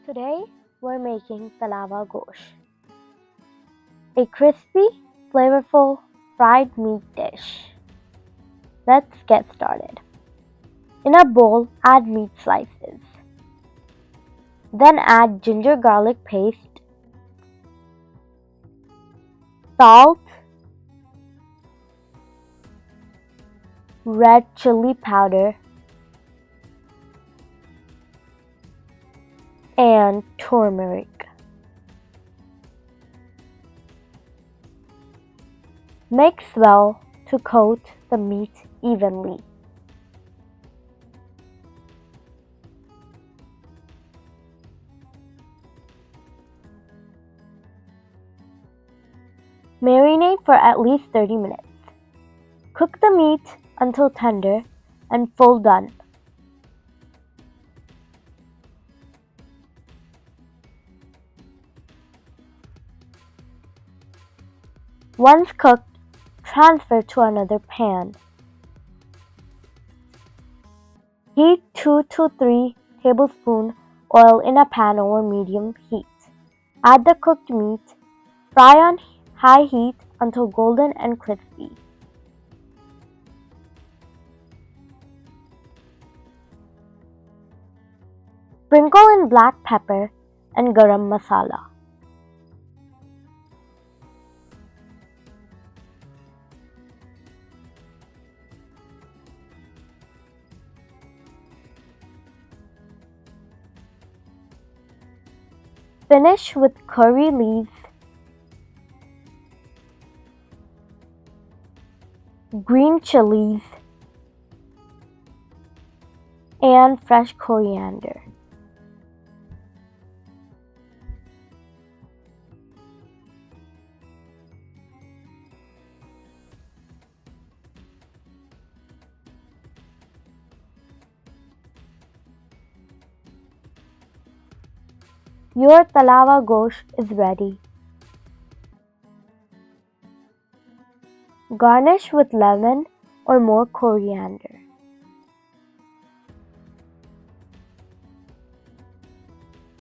Today we're making Talawa Gosht, a crispy, flavorful fried meat dish. Let's get started. In a bowl, add meat slices. Then add ginger garlic paste, salt, red chili powder, and turmeric. Mix well to coat the meat evenly. Marinate for at least 30 minutes. Cook the meat until tender and full done. Once cooked, transfer to another pan. Heat 2 to 3 tablespoons oil in a pan over medium heat. Add the cooked meat. Fry on high heat until golden and crispy. Sprinkle in black pepper and garam masala. Finish with curry leaves, green chilies, and fresh coriander. Your Talawa Gosht is ready. Garnish with lemon or more coriander.